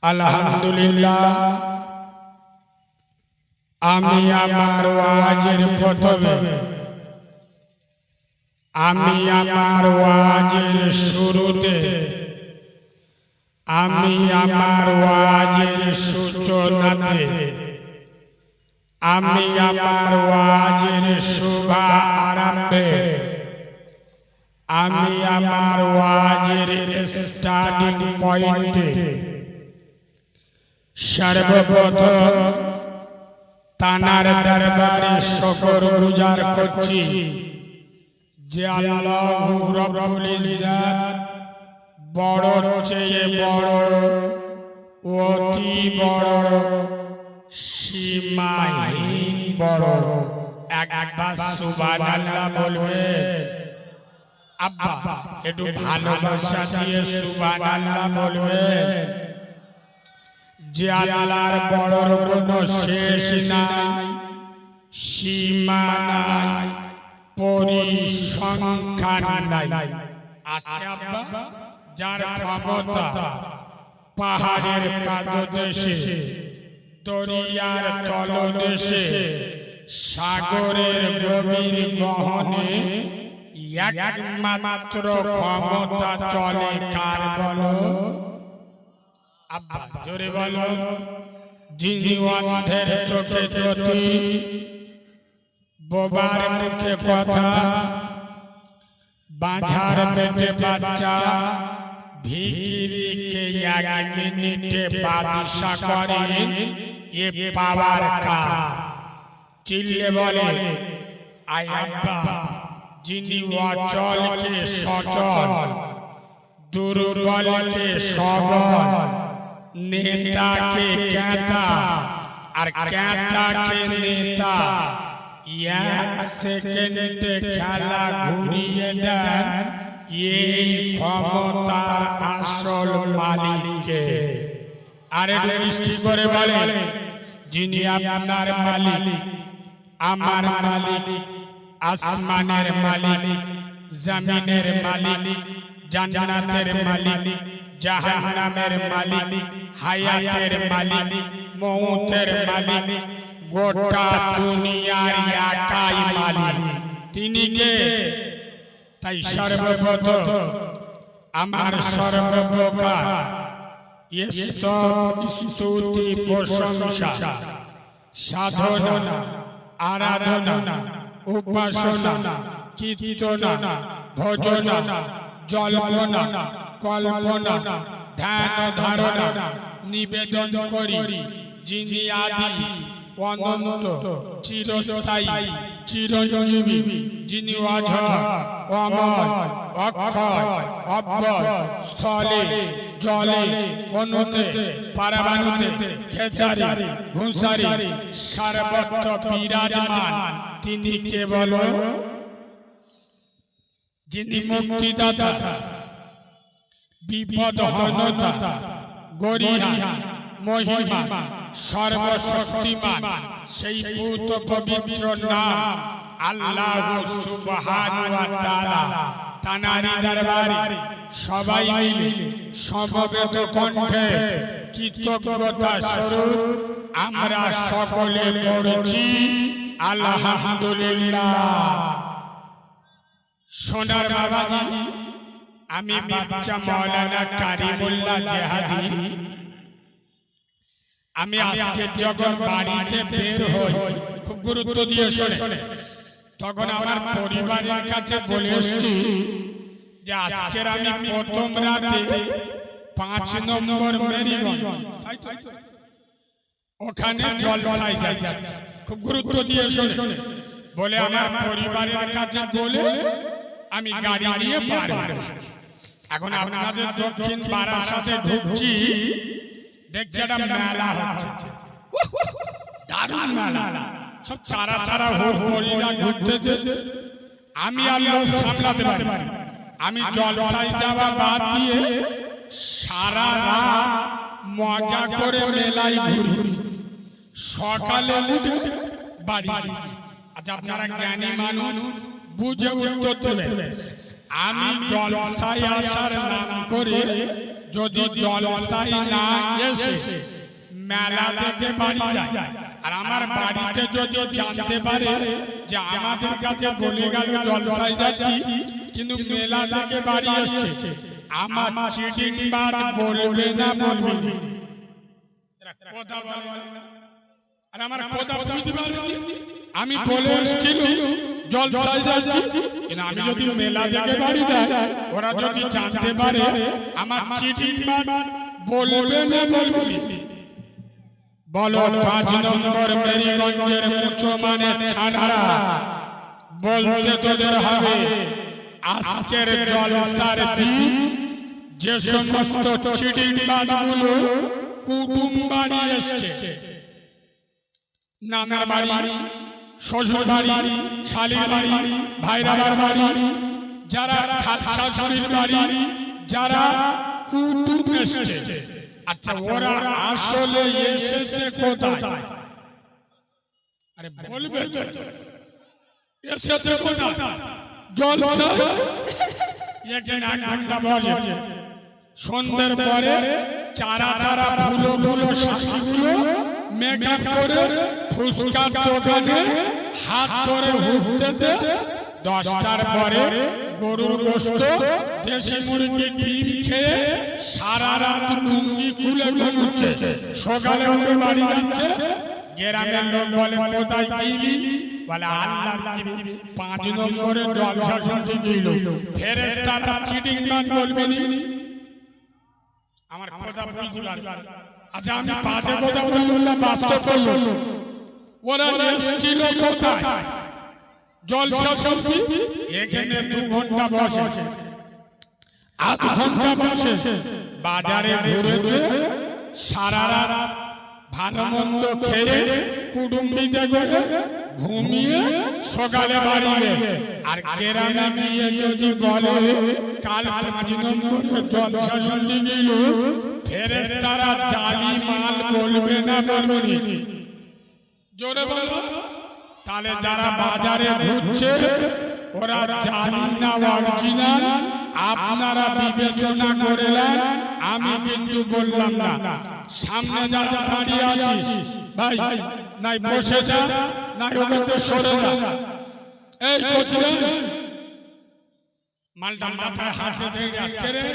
আলহামদুলিল্লাহ আমি আমার ওয়াজের প্রথমে আমি আমার ওয়াজের শুরুতে আমি আমার ওয়াজের সূচনাতে আমি আমার ওয়াজের শুভ আরম্ভে আমি আমার ওয়াজের স্টার্টিং পয়েন্টে সর্বপ্রথম তানার দরবারে শুকর গুজার করছি যে আল্লাহু রাব্বুল ইজ্জত বড় চেয়ে বড় অতি বড় সীমাহীন বড়। একবার সুবহানাল্লাহ বলবেন? আব্বা একটু ভালোবাসা দিয়ে সুবহানাল্লাহ বলবেন। যে আল্লাহর বড়র কোনো শেষ নাই, সীমা নাই, পরিসংখ্যান নাই। আছে আব্বা? যার ক্ষমতা পাহাড়ের পাদদেশে, দরিয়ার তলদেশে, সাগরের গভীর গহনে একমাত্র ক্ষমতা চলে কার বলো? আব্বা জোরে বলো। যিনি অন্ধের চোখে জ্যোতি, বোবার মুখে কথা, বাঁঝার পেটে বাচ্চা, ভিখিরিকে এক মিনিটে বাদশা করেন, এ পাওয়ার কার? চিল্লে বলে আয় আব্বা। যিনি অচলকে সচল, দুর্বলকে সবল, নেতাকে ক্যাতা আর ক্যাতাকে নেতা, এক সেকেন্ডে খেলা ঘুরিয়ে দেন, এই ক্ষমতার আসল মালিককে। আর একটু মিষ্টি করে বলে, যিনি আপনার মালিক, আমার মালিক, আসমানের মালিক, জমিনের মালিক, জান্নাতের মালিক, জাহান্নামের মালিক, হায়াতের মালিক, মউতের মালিক, গোটা দুনিয়ার একাই মালিক। তিনি কে? তাই সর্বপ্রথম আমার সর্বপ্রকার স্তুতি প্রশংসা সাধনা আরাধনা উপাসনা কীর্তনা ভজনা জল্পনা কল্পনা ধ্যান ধারণা নিবেদন করি যিনি আদি অনন্ত চিরস্থায়ী চিরঞ্জীবী, যিনি অজর অমর অক্ষয় অব্যয়, স্থলে জলে অনুতে পারাবানুতে খেচারি ঘুষারি সর্বত্র বিরাজমান। তিনি কেবল যিনি মুক্তিদাতা, বিপদ হনতা, গরিহা মহিমা, সর্বশক্তিমান, সেই পূত পবিত্র নাম আল্লাহু সুবহানাহু ওয়া তাআলা। তানারি দরবারে সবাই মিলে সমবেত কণ্ঠে কৃতজ্ঞতা স্বরূপ আমরা সকলে পড়ছি আলহামদুলিল্লাহ। সোনার বাবাজি, আমি বাচ্চা মাওলানা কারিমুল্লাহ জেহাদি। আমি আজকে যখন বাড়িতে বের হই, খুব গুরুত্ব দিয়ে শোনে, তখন আমার পরিবারের কাছে বলে এসছি যে আজকের আমি প্রথম রাতে 5 নম্বর মেরিগঞ্জ ওখানে জলসায় যাচ্ছি। খুব গুরুত্ব দিয়ে শোনে বলে আমার পরিবারের কাছে বলে আমি গাড়ি নিয়ে পার হচ্ছি। এখন আপনাদের দক্ষিণ বারাসাতে ঢুকছি, দেখছি একটা মেলা হচ্ছে, দারুণ মেলা, সব চারা চারা হুড়পড়িরা ঘুরতেছে। আমি আর লোক সামলাতে পারি, আমি জলসায় যাওয়া বাদ দিয়ে সারা রাত মজা করে মেলায় ঘুরি, সকালে উঠে বাড়ি। আচ্ছা, আপনারা জ্ঞানী মানুষ, বুঝে উত্তর দেবেন। আমি জলসায় আসার নাম করে যদি জলসাই না এসে মেলা থেকে বাড়ি যায়, আর আমার বাড়িতে যদি জানতে পারে যে আমাদের কাছে বলে গেল জলসাই যাচ্ছি কিন্তু মেলা থেকে বাড়ি এসছে, আমার চিটিং বাজ বলবে না বলবে কথা বলে না? আর আমার কথা বুঝতে পারেনি, আমি বলে এসেছিল জলসাই যাচ্ছি, কিন্তু আমি যদি মেলা থেকে বাড়ি যাই, ওরা যদি জানতে পারে আমার চিটিং বাজ বলবে না বলবে না? বলো 5 নম্বর মেরিগঞ্জের মুচো মানে ছাড়ারা বলতে তোদের হবে আজকের জলসার দিন যে সমস্ত চিটিং বাজগুলো কুটুম বাড়ি এসছে, নানার বাড়ি, শ্বশুর বাড়ি, শালীর বাড়ি, ভাইরাবার বাড়ি, যারা শাশুড়ির বাড়ি, যারা কুটুম এসছে, আচ্ছা ওরা আসলে এসেছে কোথায়? আরে বলবে তো, এসেছে কোথায়? জলসা। এখানে 1 ঘন্টা বসে, সন্ধ্যের পরে চারা চারা ফুলো ফুলো শাড়িগুলো মেকআপ করে ফুচকার দোকানে হাত ধরে ঘুরতেছে। 10টার পরে গরুর গোশত, দেশি মুরগি, ডিম খেয়ে সারা রাত লুঙ্গি খুলে ঘুমুচ্ছে, সকালে উঠে বাড়ি যাচ্ছে। গ্রামের লোক বলে কোথায় গেলি? বলে আল্লাহর কিরি 5 নম্বরে জলসা শুনতে গেল। ফেরেশতারা চিটিং বাজ বলবে নি? আমার কথা বুঝতে পারবে? আচ্ছা আমি বাজে কথা বললাম না বাস্তব বললাম? ওরা এসেছিল কোথায়? জলসা শুনতে। এখানে 2 ঘন্টা বসে, 8 ঘন্টা বসে, বাজারে ঘুরেছে, সারা রাত ভালো মন্দ খেয়ে কুটুম্বিতে করে ঘুমিয়ে সকালে বাড়ি গে। আর গ্রামে গিয়ে যদি বলে কাল 5 নম্বরে জলসা শুনতে গেল, ফেরেশতারা জালি মাল বলবে না বলবে নি? জোরে বলো। তাহলে যারা বাজারে ঘুরছে ওরা জালি না অরিজিনাল আপনারা বিবেচনা করলেন, আমি কিন্তু বললাম না। সামনে যারা দাঁড়িয়ে আছিস ভাই, নাই বসে যা, নাই ওখানে সরে যা। এই কোচরে মালটা মাথায় হাত দিয়ে আজকে রে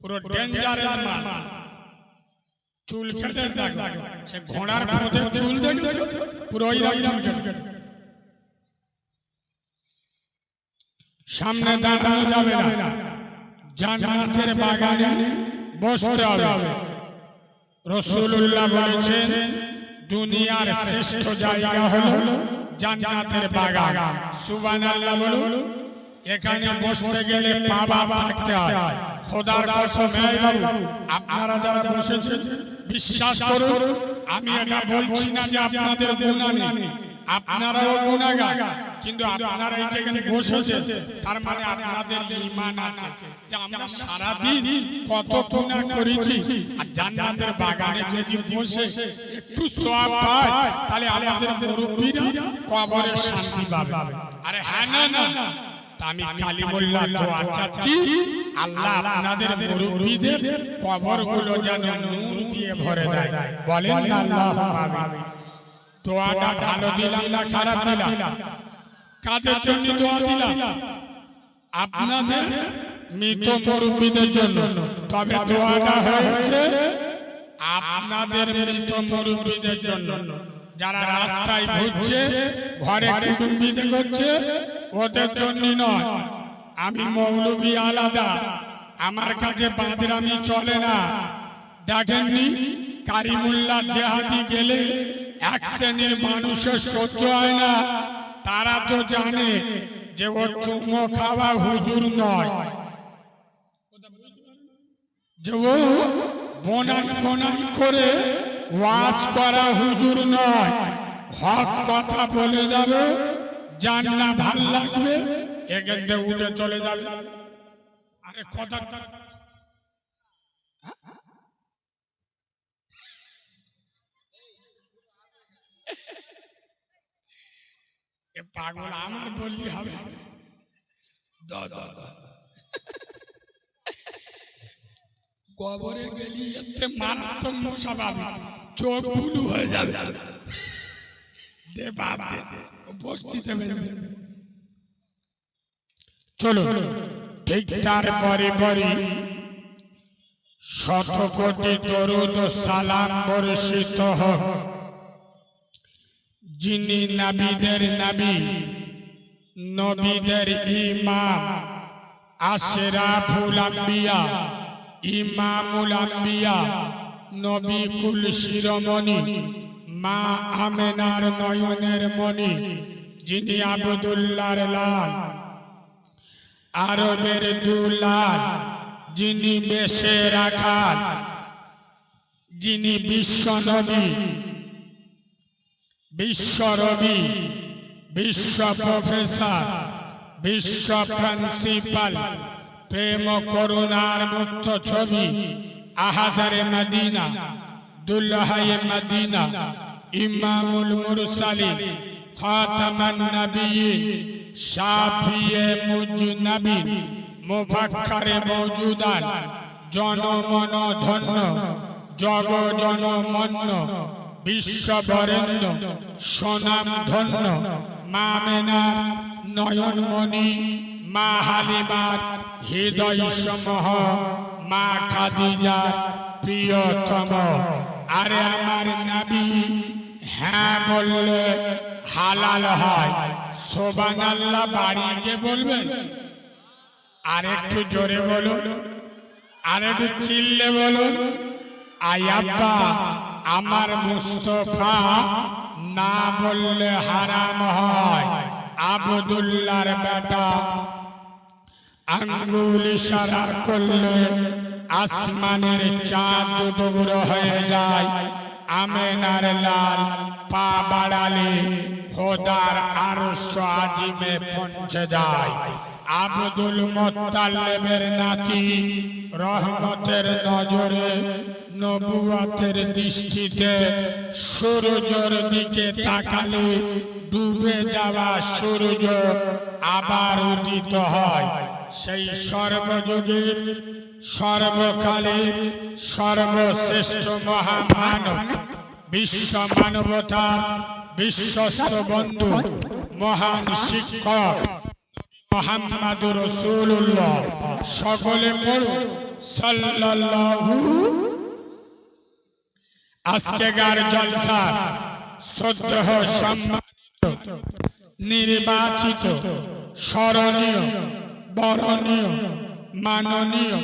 পুরো ডেঞ্জারাস মাল। চুল কেটে দেখো, সে ঘোড়ার মধ্যে চুল দেখে পুরো এইরকম চুল কেটে। সামনে দাঁড়ানো যাবে না, জান্নাতের বাগানে বসতে হবে। রাসূলুল্লাহ বলেছেন দুনিয়ার শ্রেষ্ঠ জায়গা হলো জান্নাতের বাগান। সুবহানাল্লাহ বলুন। এখানে বসতে গেলে পা বাপ থাকতে হয়। খোদার কসম এই বাবু আপনারা যারা বসেছেন বিশ্বাস করুন, আমি এটা বলছি না যে আপনাদের গুনাহ নেই, আপনারাও গুনাহগার, কিন্তু আপনারা এই যেখানে বসেছেন তার মানে আপনাদের ঈমান আছে যে আমরা সারা দিন কত গুনাহ করেছি। আর জান্নাতের বাগানে যদি বসে একটু সওয়াব পায় তাহলে আমাদের মুরব্বিরা কবরে শান্তি পাবে। আরে হ্যাঁ না না, আমি কালিমুল্লাহ দোয়া চাচ্ছি আল্লাহ আপনাদের মুরব্বিদের কবরগুলো যেন নূর দিয়ে ভরে দেয়। বলেন না আল্লাহুম্মা আমিন। দোয়াটা ভালো দিলাম না খারাপ দিলাম? কাদের জন্য দোয়া দিলাম? আপনাদের মৃত মুরব্বিদের জন্য। তবে দোয়াটা হয়েছে আপনাদের মৃত মুরব্বিদের জন্য। যারা রাস্তায় ঘুরছে, ঘরে কুটুম্বিতে করছে, ওদের জন্য নয়। আমি মৌলবি আলাদা, আমার কাছে বাঁদরামি চলে না। দেখেননি কারিমুল্লাহ জেহাদি গেলে 1 শ্রেণীর মানুষের সহ্য হয় না। তারা তো জানে যে ও চুমো খাওয়া হুজুর নয়, যে ও বনাই বনাই করে ওয়াজ করা হুজুর নয়। হক কথা বলে যাবে, জান না ভাল লাগবে এখানে উঠে চলে যাবে। আরে কথা পাগল আমার বললি হবে? কবরে গেলি এতে মারাত্মক মশা পাবি, চোখ বুলু হয়ে যাবে। দে বাপ দে, বস্তিতে বেঁধে চলো। ঠিক তারপরে পরে শত কোটি দরুদ সালাম বর্ষিত হোক যিনি নবীদের নবী, নবীদের ইমাম, আশরাফুল আম্বিয়া, ইমামুল আম্বিয়া, নবী কুল শিরোমণি, মা আমেনার নয়নের মণি, যিনি আব্দুল্লাহর লাল, আরবের দুলাল, যিনি বেশে রাখাল, যিনি বিশ্ব নবী, বিশ্বরবি, বিশ্ব প্রফেসর, বিশ্ব প্রিন্সিপাল, প্রেম করুণার মুক্ত ছবি, আহাদারে মদিনা, দুলহায়ে মদিনা, ইমামুল মুরসালিন, খাতামান নবিয়্যিন, শাফিয়ে মুজনবিন, মুফাক্কারে মওজুদান, জনমন ধন্য, জগজনমন্য, বিশ্ববরেণ্য, স্বনাম ধন্য, মা আমেনার নয়নমণি, মা হালিমার হৃদয় সমূহ, মা খাদিজার প্রিয়তম। আরে আমার নবী হ্যাঁ বললে হালাল হয়, সুবহানাল্লাহ বাড়িকে বলবেন, আর একটু জোরে বলুন, আর একটু চিল্লে বলুন। আই আব্বা আমার মুস্তফা না বললে হারাম হয়। আব্দুল্লাহর বেটা আঙ্গুল ইশারা করলে আসমানের চাঁদ টুকরো হয়ে যায়। আমেনার লাল পা বাড়ালে খোদার আরশ আজিমে পৌঁছে যায়। আব্দুল মুত্তালিবের নাতি রহমতের নজরে, নবুয়তের দৃষ্টিতে সূর্যের দিকে তাকালে ডুবে যাওয়া সূর্য আবার উদিত হয়। সেই সর্বযুগের, সর্বকালের সর্বশ্রেষ্ঠ মহামানব, বিশ্ব মানবতার বিশ্বস্ত বন্ধু, মহান শিক্ষক মুহাম্মদুর রাসূলুল্লাহ। সকলে পড়ুন সাল্লাল্লাহু। আজকেকার জলসার শ্রদ্ধেয় সম্মানিত, নির্বাচিত, স্মরণীয়, বরণীয়, মাননীয়,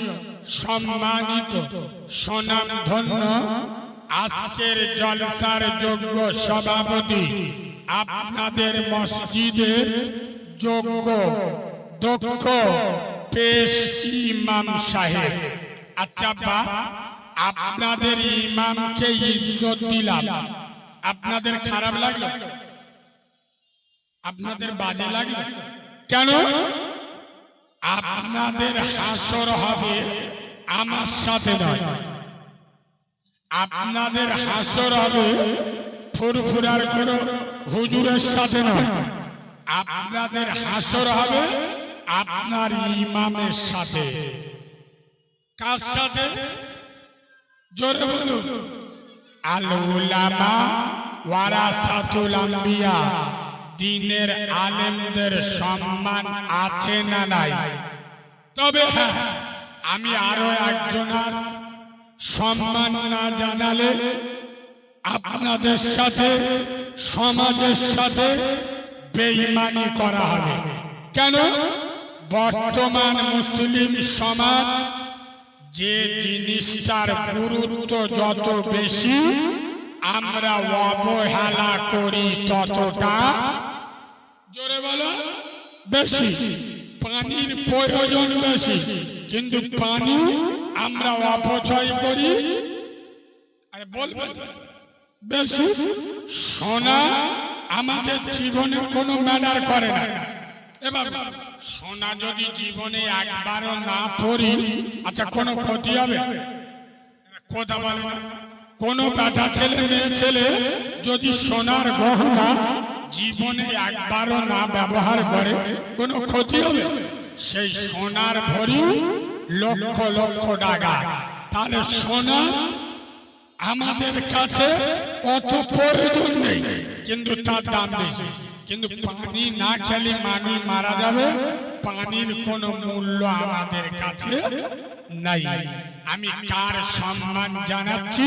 সম্মানিত, স্বনামধন্য আজকের জলসার যোগ্য সভাপতি, আপনাদের মসজিদের যোগ্য দক্ষ পেশ ইমাম সাহেব। আচ্ছা বা আপনাদের ইমামকে ইজ্জত দিলাম, আপনাদের খারাপ লাগলো? আপনাদের বাজে লাগলো? কেন? আপনাদের হাসর হবে আমার সাথে নয়, আপনাদের হাসর হবে ফুরফুরার কোনো হুজুরের সাথে নয়, আপনাদের হাসর হবে আপনার ইমামের সাথে। কার সাথে? জোরে বলুন। আল উলামা ওয়ারাসাতুল আম্বিয়া, দ্বীনের আলেমদের সম্মান আছে না নাই? তবে হ্যাঁ, আমি আরো একজনের সম্মান না জানালে আপনাদের সাথে, সমাজের সাথে বেঈমানি করা হবে। কেন? বর্তমান মুসলিম সমাজ যে জিনিসটার গুরুত্ব যত বেশি আমরা অবহেলা করি ততটা, জোরে বলো, বেশি। পানির প্রয়োজন বেশি, কিন্তু পানি আমরা অপচয় করি, আরে বলবো বেশি। সোনা আমাদের জীবনে কোনো ম্যাটার করে না। এবার সোনা যদি জীবনে একবারও না পড়ি, আচ্ছা কোনো ক্ষতি হবে? কথা বলে না। কোনো বেটা ছেলে মেয়ে ছেলে যদি সোনার গহনা জীবনে একবারও না ব্যবহার করে, কোনো ক্ষতি হবে? সেই সোনার ভরি লক্ষ লক্ষ টাকা। তাহলে সোনা আমাদের কাছে অত প্রয়োজন নেই, কিন্তু তার দাম বেশি। কিন্তু পানি না খেলে মানুষ মারা যাবে, পানির কোনো মূল্য আমাদের কাছে নাই। আমি কার সম্মান জানাচ্ছি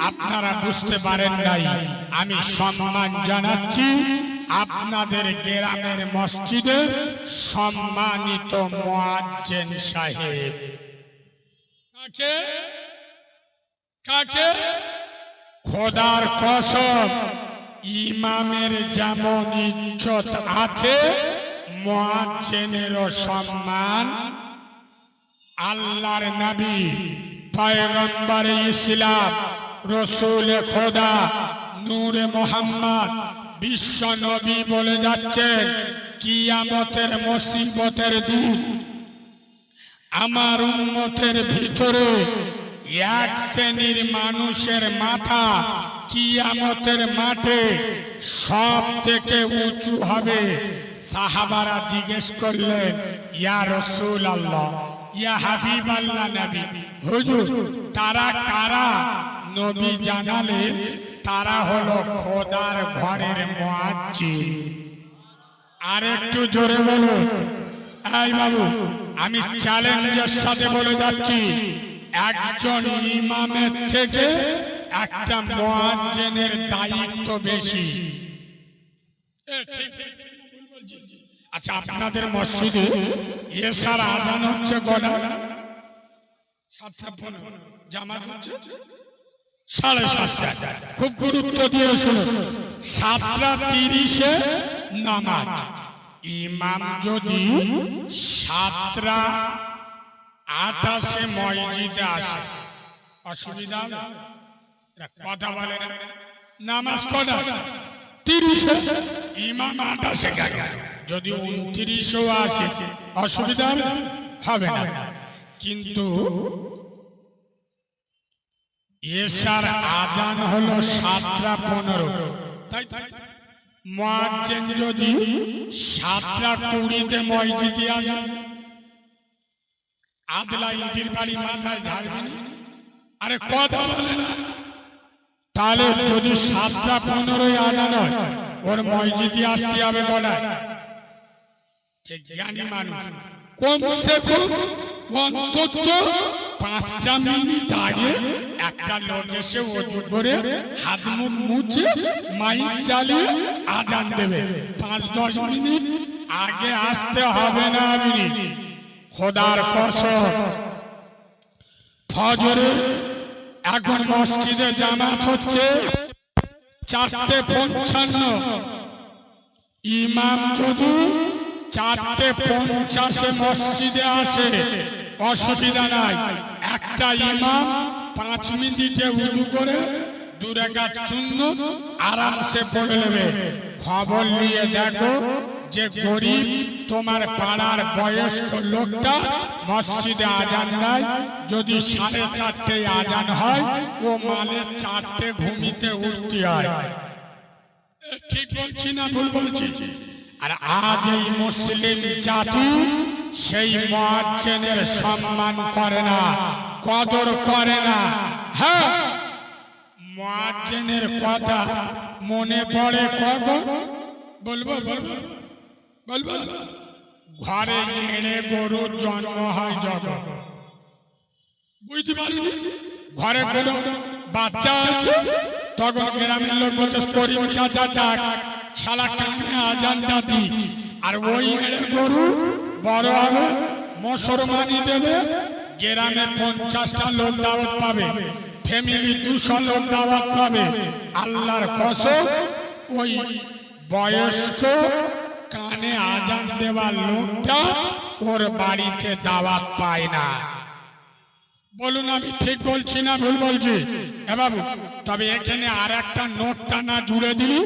আপনারা বুঝতে পারেন নাই। আমি সম্মান জানাচ্ছি আপনাদের গ্রামের মসজিদের সম্মানিত মুয়াজ্জিন সাহেব। কাকে কাকে? খোদার কসম, ইমামের যেমন ইজ্জত আছে মুয়াজ্জিনেরও সম্মান আল্লাহর নবী পয়গম্বরে ইসলাম রসুলে খোদা নূরে মুহাম্মদ বিশ্ব নবী বলে যাচ্ছেন, কিয়ামতের মুসিবতের দিন আমার উম্মতের ভিতরে এক শ্রেণীর মানুষের মাথা কিয়ামতের মাঠে সব থেকে উঁচু হবে। সাহাবারা জিজ্ঞেস করলেন, ইয়া রাসূলুল্লাহ, ইয়া হাবিবাল্লাহ নবী, হুজুর তারা কারা? নবী জানালেন, তারা হলো খোদার ঘরের মুয়াজ্জিন। আর একটু জোরে বলুন। এই বাবু, আমি চ্যালেঞ্জের সাথে বলে যাচ্ছি, একজন ইমামের থেকে একটা মুয়াজ্জিনের দায়িত্ব বেশি। আচ্ছা, আপনাদের মসজিদে এশার আযান হচ্ছে কটা? 7:15। জামাত হচ্ছে 7:30। খুব গুরুত্ব দিয়ে শুনুন, 7:30 নামাজ। ইমাম যদি 7:28 মসজিদে আসে, অসুবিধা হবে? কথা বলে না। নামাজ কটা? 30। ইমাম 28 গেল, যদি 29ও আসে অসুবিধা হবে না। কিন্তু এশার আযান হলো 7:15, তাই মুয়াজ্জিন যদি 7:20 মসজিদে আসে, আদলা ইটির বাড়ি মাথায় ঝাড়বে না। আরে কথা বলে না। তাহলে যদি 7:15 আযান হয়, ওর মসজিদে আসতে হবে কটায়? ঠিক জ্ঞানী মানুষ কমসে কম অন্তত 5টা মিনিট আগে একটা লোক এসে ওযু করে হাত মুখ মুছে মাইক চালিয়ে আযান দেবে। 5-10 মিনিট আগে আসতে হবে না। আমি খোদার কসম, ফজরে এখন মসজিদে জামাত হচ্ছে 4:55। ইমাম যদি 4:50 মসজিদে আসে অসুবিধা নাই। একটা ইমাম 5 মিনিটে উযু করে 2 রাকাত সুন্নত আরামসে পড়ে নেবে। খবর নিয়ে দেখো যে গরিব তোমার পাড়ার বয়স্ক লোকটা মসজিদে আযান দেয়, যদি 4:30 আযান হয়, ও মালে 4টে ঘুমিতে উঠতে হয়। ঠিক বলছি না ভুল বলছি? আর আজ এই মুসলিম জাতি সেই মুয়াজ্জিনের সম্মান করে না, কদর করে না। হ্যাঁ, মুয়াজ্জিনের কথা মনে পড়ে কখন? বলবো বলবো বলবো ঘরে এড়ে গরুর জন্ম হয় যখন, বুঝতে পারিনি, ঘরে কোনো বাচ্চা আছে, তখন গ্রামের লোক বলতে করিম চাচা ডাক, শালা কানে আযানটা দি। আর ওই এড়ে গরু বড় হবে, মুসলমানি দেবে, গ্রামে 50টা লোক দাওয়াত পাবে, ফ্যামিলি 200 লোক দাওয়াত পাবে। আল্লাহর কসম, ওই বয়স্ক কানে আযান দেওয়ার লোকটা ওর বাড়িতে দাওয়াত পায় না। বলুন আমি ঠিক বলছি না ভুল বলছি? এ বাবু, তবে এখানে আর একটা নোটটা না জুড়ে দিলি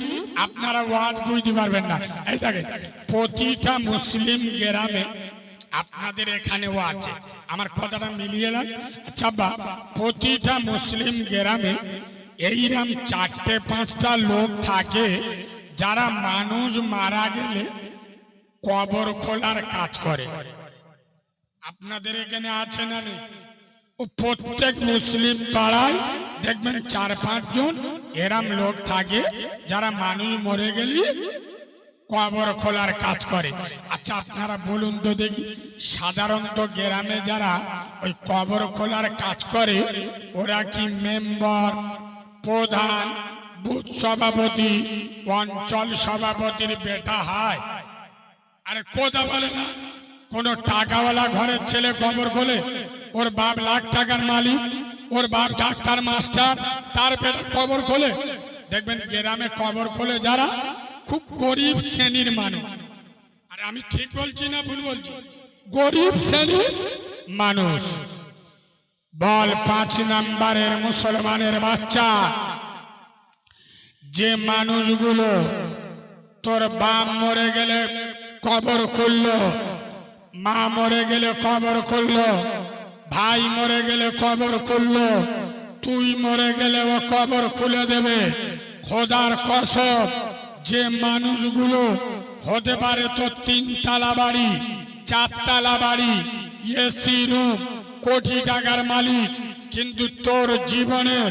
আপনারা ওয়াজ বুঝতে পারবেন না। এই দেখেন, প্রতিটা মুসলিম গ্রামে, আপনাদের এখানেও আছে, আমার কথাটা মিলিয়ে নেন। আচ্ছা বা, প্রতিটা মুসলিম গ্রামে এইরকম 4-5টা লোক থাকে যারা মানুষ মারা গেলে কবর খোলার কাজ করে। আপনাদের এখানে আছে না নেই? ও প্রত্যেক মুসলিম পাড়ায় দেখবেন 4-5 জন এরম লোক থাকে যারা মানুষ মরে গেলে কবর খোলার কাজ করে। আচ্ছা আপনারা বলুন তো দেখি, সাধারণত গ্রামে যারা ওই কবর খোলার কাজ করে ওরা কি মেম্বার, প্রধান, বুথ সভাপতি, অঞ্চল সভাপতির বেটা হয়? আরে কথা বলে না, কোন টাকাওয়ালা ঘরের ছেলে কবর খোলে? ওর বাপ লাখ টাকার মালিক, ওর বাপ ডাক্তার মাস্টার, তার বেটা কবর খোলে? দেখবেন গ্রামে কবর খোলে যারা খুব গরিব শ্রেণীর মানুষ। আরে আমি ঠিক বলছি না ভুল বলছি? গরিব শ্রেণীর মানুষ। বল 5 নম্বরের মুসলমানের বাচ্চা, যে মানুষগুলো তোর বাপ মরে গেলে কবর খুললো, মা মরে গেলে কবর খুললো, ভাই মরে গেলে কবর খুললো, তুই মরে গেলে ও কবর খুলে দেবে। খোদার কসম, যে মানুষগুলো হতে পারে তো 3 তলা বাড়ি, 4 তলা বাড়ি, এসি রুম, কোটি টাকার মালিক, কিন্তু তোর জীবনের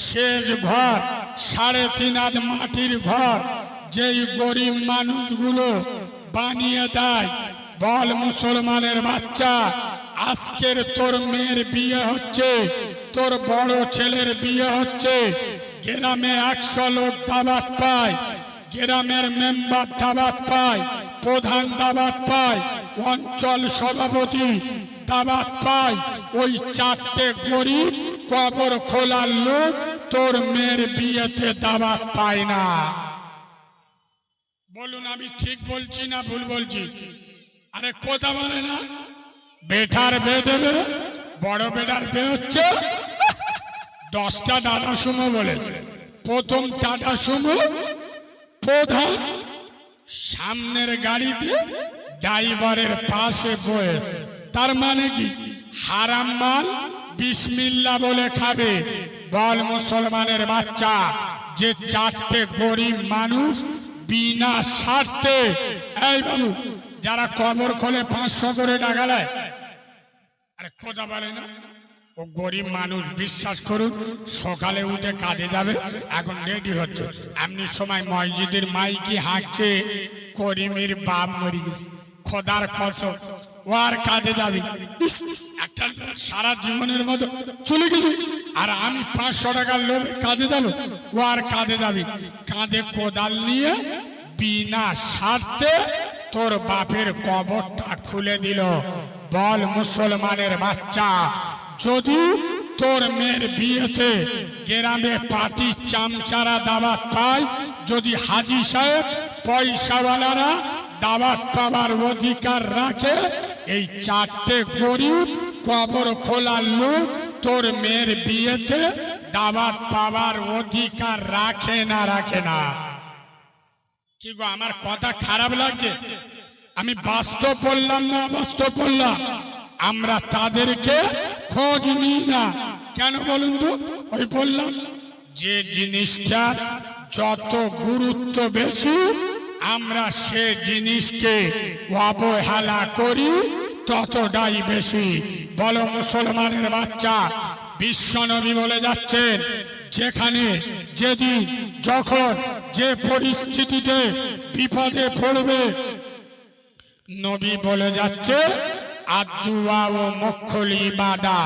শেষ ঘর 3.5 হাত মাটির ঘর যেই গরিব মানুষগুলো বানিয়ে দেয়। বল মুসলমানের বাচ্চা, আজকের তোর মেয়ের বিয়ে হচ্ছে, তোর বড় ছেলের বিয়ে হচ্ছে, গ্রামে 100 লোক দাওয়াত পায়, গ্রামের মেম্বার দাওয়াত পায়, প্রধান দাওয়াত পায়, অঞ্চল সভাপতি দাওয়াত পায়, ওই 4টে গরিব কবর খোলার লোক তোর মেয়ের বিয়েতে দাওয়াত পায় না। বলুন আমি ঠিক বলছি না ভুল বলছি? আরে কথা বলে না, বেটার বিয়ে দেবে, বড় বেটার বিয়ে হচ্ছে 10টা টাটা সুমো বলেছে। প্রথম টাটা সুমো প্রধান সামনের গাড়িতে ড্রাইভারের পাশে বয়স, তার মানে কি হারাম মাল বিসমিল্লাহ বলে খাবে। বল মুসলমানের বাচ্চা, যে 4টে গরিব মানুষ বিনা স্বার্থে, এই বাবু যারা কবর খোলে 500 করে টাকা নেয়, আরে কথা বলে না, ও গরিব মানুষ। বিশ্বাস করুন, সকালে উঠে কাঁদে যাবে, এখন রেডি হচ্ছে, এমনি সময় মসজিদের মাইকি হাঁকছে করিমের বাপ মরে গেছে। খোদার কসম, ও আর কাঁদে যাবে, একটা সারা জীবনের মতো চলে গেছে, আর আমি 500 টাকার লোভে কাঁদে যাব, ও আর কাঁদে যাবে। কাঁধে কোদাল নিয়ে বিনা স্বার্থে তোর বাপের কবরটা খুলে দিল। বল মুসলমানের বাচ্চা, যদি তোর মেয়ের বিয়েতে গ্রামে পার্টি চামচারা দাওয়াত পায়, যদি হাজি সাহেব পয়সাওয়ালারা দাওয়াত পাওয়ার অধিকার রাখে, এই 4টে গরিব কবর খোলার লোক তোর মেয়ের বিয়েতে দাওয়াত পাওয়ার অধিকার রাখে না? রাখে না? কি গো, আমার কথা খারাপ লাগছে? আমি বাস্তব বললাম না অবাস্তব বললাম? আমরা তাদেরকে খোঁজ নিই না কেন বলুন তো? ওই বললাম, যে জিনিসটার যত গুরুত্ব বেশি আমরা সে জিনিসকে অবহেলা করি ততটাই বেশি। বলো মুসলমানের বাচ্চা, বিশ্বনবী বলে যাচ্ছেন, যেখানে যেদিন যখন যে পরিস্থিতিতে বিপদে পড়বে, নবী বলে যাচ্ছে আদুয়া ও মুখল ইবাদা,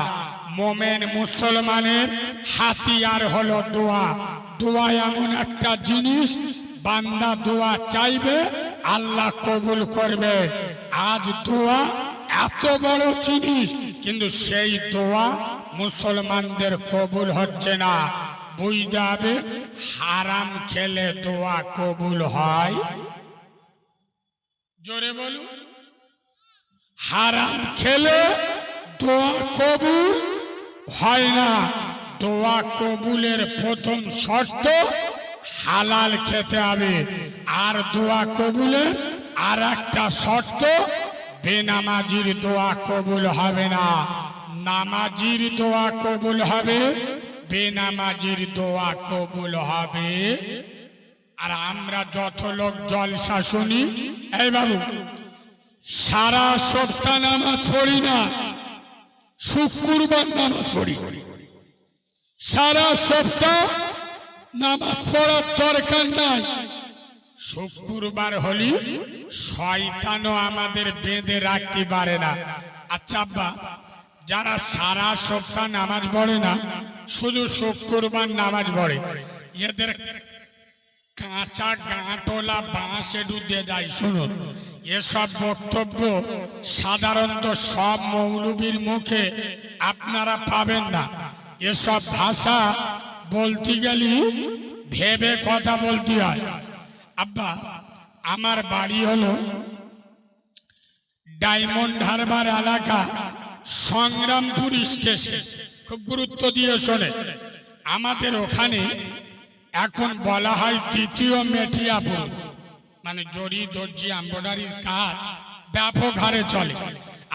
মোমেন মুসলমানের হাতিয়ার হলো দোয়া। দোয়া এমন একটা জিনিস, বান্দা দোয়া চাইবে আল্লাহ কবুল করবে। আজ দোয়া এত বড় জিনিস, কিন্তু সেই দোয়া মুসলমানদের কবুল হচ্ছে না। বুঝতে হবে, হারাম খেলে দোয়া কবুল হয়? জোরে বলুন, হারাম খেলে দোয়া কবুল হয় না। দোয়া কবুলের প্রথম শর্ত হালাল খেতে হবে, আর দোয়া কবুলের আর একটা শর্ত, বেনামাজির দোয়া কবুল হবে না। নামাজির দোয়া কবুল হবে, বেনামাজির দোয়া কবুল হবে। আর আমরা যত লোক জলসা শুনি, এই বাবু সারা সপ্তাহ নামাজ পড়ি না, শুক্রবার নামাজ পড়ি, সারা সপ্তাহ নামাজ পড়ার দরকার নাই। শুক্রবার হলি শয়তানও আমাদের বেঁধে রাখতে পারে না। আচ্ছা আব্বা, যারা সারা সপ্তাহ নামাজ পড়ে না, শুধু শুক্রবার নামাজ পড়ে, এদের কাঁচা গাঁটোলা বাঁশে ডুবে যায়। শুনুন, এসব বক্তব্য সাধারণত সব মৌলবীর মুখে আপনারা পাবেন না। এসব ভাষা বলতে গেলে ভেবে কথা বলতে হয়। আব্বা, আমার বাড়ি হলো ডায়মন্ড হারবার এলাকা, সংগ্রামপুর স্টেশন। খুব গুরুত্ব দিয়ে শোনে, আমাদের ওখানে এখন বলা হয় দ্বিতীয় মেটিয়াপুর, মানে জরি দর্জি এমব্রয়ডারির কাজ ব্যাপক হারে চলে।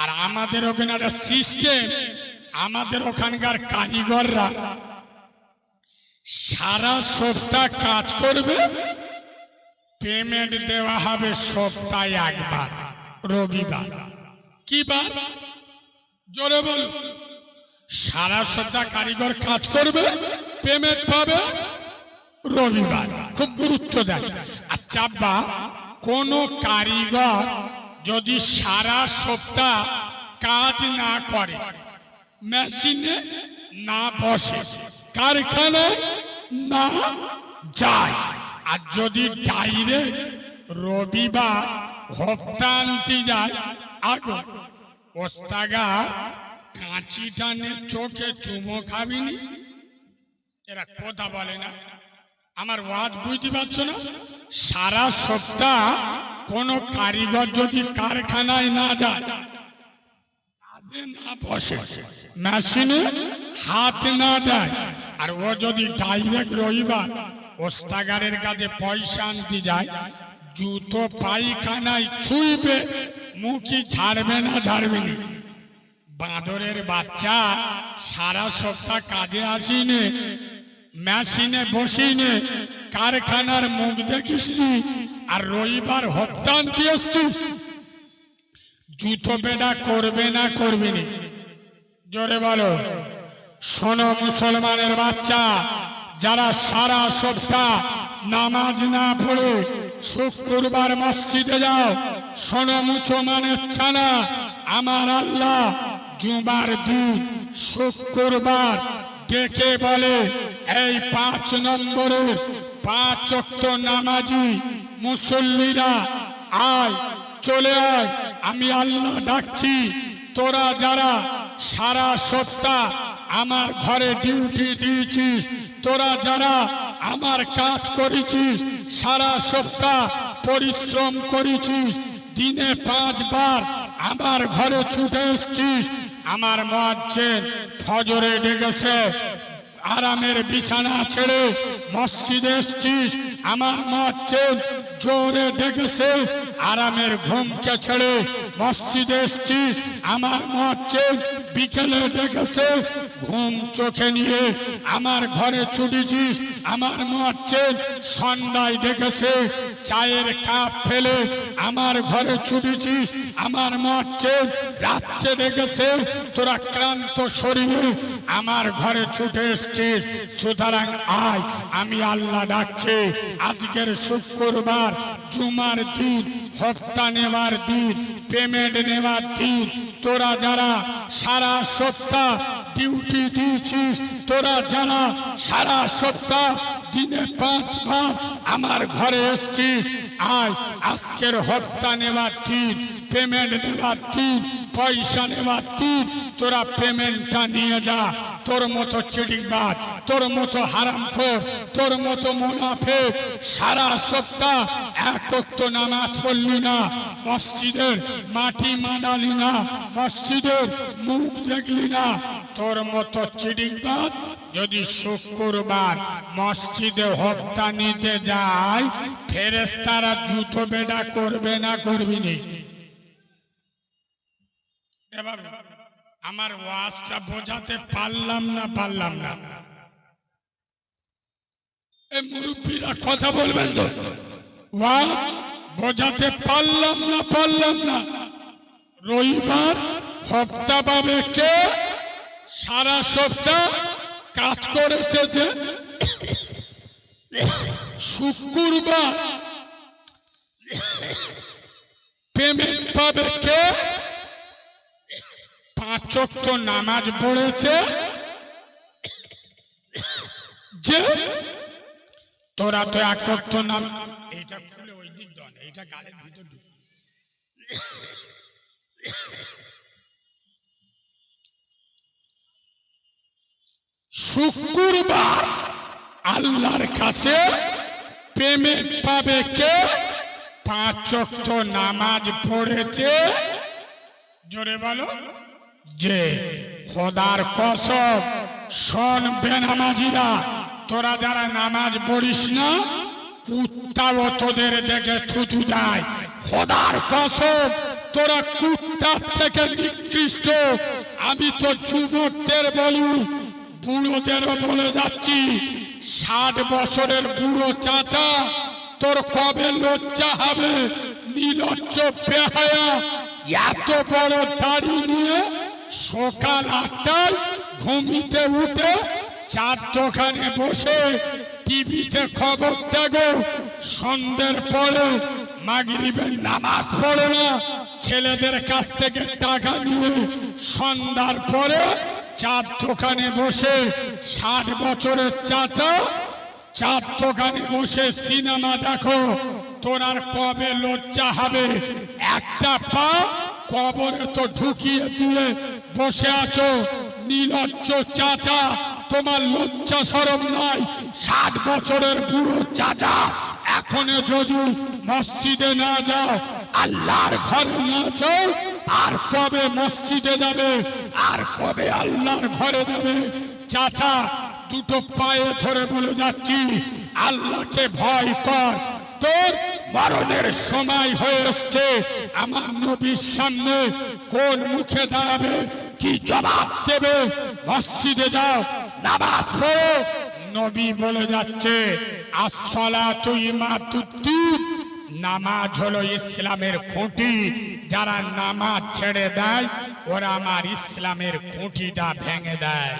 আর আমাদের ওখানে একটা সিস্টেম, আমাদের ওখানকার কারিগররা সারা সপ্তাহ কাজ করবে, পেমেন্ট দেওয়া হবে সপ্তাহে একবার, রবিবার। কি বার? জোরে বল। সারা সপ্তাহ কারিগর কাজ করবে, পেমেন্ট পাবে রবিবার। খুব গুরুত্ব দেয়। আচ্ছা আব্বা, কোন কারিগর যদি সারা সপ্তাহ কাজ না করে, মেশিনে না বসে, কারখানায় না যায়, আর যদি ডাইরেক্ট রবিবার হপ্তা আনতে যায়, আগে ওস্তাগার কাঁচি টানে চোখে চুমো খাবিনি? এরা কথা বলে না, আমার ওয়াজ বুঝতে পারছো না? সারা সপ্তাহ কোন কারিগর যদি কারখানায় না যায়, না বসে, মেশিনে হাত না দেয়, আর ও যদি ডাইরেক্ট রবিবার ওস্তাগারের কাছে পয়সা আনতে যায়, জুতো পায়খানায় ছুঁইবে, মুখি ছাড়বে না, ছাড়বে না। বাঁদরের বাচ্চা সারা সপ্তাহ কাজে আসিনে, মেশিনে বসিনে, কারখানার মুখ দেখিসনি, আর রবিবার হপ্তা আনতে আসছিস, জুতো পেটা করবে না, করবি না? জোরে বলো। শোনো মুসলমানের বাচ্চা, যারা সারা সপ্তাহ নামাজ না পড়ে শুক্রবার মসজিদে যাও, শোনো মুসলমানের ছানা, আমার আল্লাহ জুমার দিন শুক্রবার ডেকে বলে, এই 5 নম্বরের 5 ওয়াক্ত নামাজি মুসল্লিরা আয়, চলে আয়, আমি আল্লাহ ডাকছি। তোরা যারা সারা সপ্তাহ আমার ঘরে ডিউটি দিয়েছিস, তোরা যারা আমার কাজ করেছিস, সারা সপ্তাহ পরিশ্রম করেছিস, দিনে 5 বার আমার ঘরে ছুটে এসছিস, আমার মুয়াজ্জিন ফজরে ডেকেছে, আরামের বিছানা ছেড়ে মসজিদে এসছিস, আমার মুয়াজ্জিন জোরে ডেকেছে, আরামের ঘুমকে ছেড়ে মসজিদে এসছিস, আমার মুয়াজ্জিন বিকেলে ডেকেছে, ঘুম চোখে নিয়ে আমার ঘরে ছুটেছিস, আমার মুয়াজ্জিন সন্ধ্যায় ডেকেছে, চায়ের কাপ ফেলে আমার ঘরে ছুটেছিস, আমার মুয়াজ্জিন রাত্রে ডেকেছে, তোরা ক্লান্ত শরীরে আমার ঘরে ছুটে এসছিস। সুতরাং আয়, আমি আল্লাহ ডাকছি। আজকের শুক্রবার জুমার দিন, হপ্তা নেওয়ার দিন, পেমেন্ট নেওয়ার দিন। তোরা যারা সারা সপ্তাহ ডিউটি দিয়েছিস, তোরা যারা সারা সপ্তাহ দিনে 5 বার আমার ঘরে এসছিস, আয়, আজকের হপ্তা নেওয়ার দিন, পেমেন্ট নেওয়ার দিন, পয়সা নেওয়ার দিন, তোরা পেমেন্টটা নিয়ে যা। তোর মতো চিটিংবাজ, তোর মতো হারামখোর, তোর মতো মুনাফিক সারা সপ্তাহ 1 ওয়াক্ত নামাজ পড়লি না, মসজিদের মাটি মানালি না, মসজিদের মুখ দেখলি না, তোর মতো চিটিংবাজ যদি শুক্রবার মসজিদে হপ্তা নিতে যায়, ফেরেশতারা জুতো বেড়া করবে না, করবি নি? আমার ওয়াজটা বোঝাতে পারলাম না? এই মুরব্বীরা কথা বলবেন তো? ওয়াজ বোঝাতে পারলাম না? রবিবার হপ্তা পাবে কে? সারা সপ্তাহ কাজ করেছে যে শুক্রবার পেমেন্ট পাবে কে? 5 ওয়াক্ত নামাজ পড়েছে যে। তোরা তো 1 ওয়াক্ত নাম এইটা খুলে ওই দিক দন, এইটা গালের ভিতর ঢুক। শুক্রবার আল্লাহর কাছে পেমেন্ট পাবে কে? 5 ওয়াক্ত নামাজ পড়েছে। জোরে বলো যে। খোদার কসম, শোন বেনামাজিরা, তোরা যারা নামাজ পড়িস না, কুত্তাও তোদের দেখে থুতু দেয়। খোদার কসম, তোরা কুত্তার থেকে নিকৃষ্ট। আমি তো যুবকদের বলি, বুড়োদেরও বলে যাচ্ছি, 60 বছরের বুড়ো চাচা, তোর কবে লজ্জা হবে? নিলজ্জ বেহায়া, এত বড় দাড়ি নিয়ে সকাল 8টায় ঘুমিতে উঠে চার দোকানে বসে টিভিতে খবর দেখো, সন্ধ্যের পরে মাগরিবের নামাজ পড়ে না, ছেলেদের কাছ থেকে টাকা নিয়ে সন্ধ্যার পরে চার দোকানে বসে 60 বছরের চাচা চার দোকানে বসে সিনেমা দেখো। তোর আর কবে লজ্জা হবে? একটা পা কবরে তো ঢুকিয়ে দিয়ে বসে আছো। নিলজ্জ চাচা, তোমার লজ্জা শরম নাই? 60 বছরের বুড়ো চাচা, এখনো যদি মসজিদে না যাও, আল্লাহর ঘরে না যাও, আর কবে মসজিদে যাবে? আর কবে আল্লাহর ঘরে যাবে? চাচা, দুটো পায়ে ধরে বলে যাচ্ছি, আল্লাহকে ভয় কর। তোর মরণের সময় হয়ে এসছে। আমার নবীর সামনে কোন মুখে দাঁড়াবে? কি জবাব দেবে? মসজিদে যাও, নামাজ পড়ো। নবী বলে যাচ্ছে, আসসালাতু ইমাতুদ্দিন, নামাজ হলো ইসলামের খুঁটি। যারা নামাজ ছেড়ে দেয়, ওরা আমার ইসলামের খুঁটিটা ভেঙে দেয়।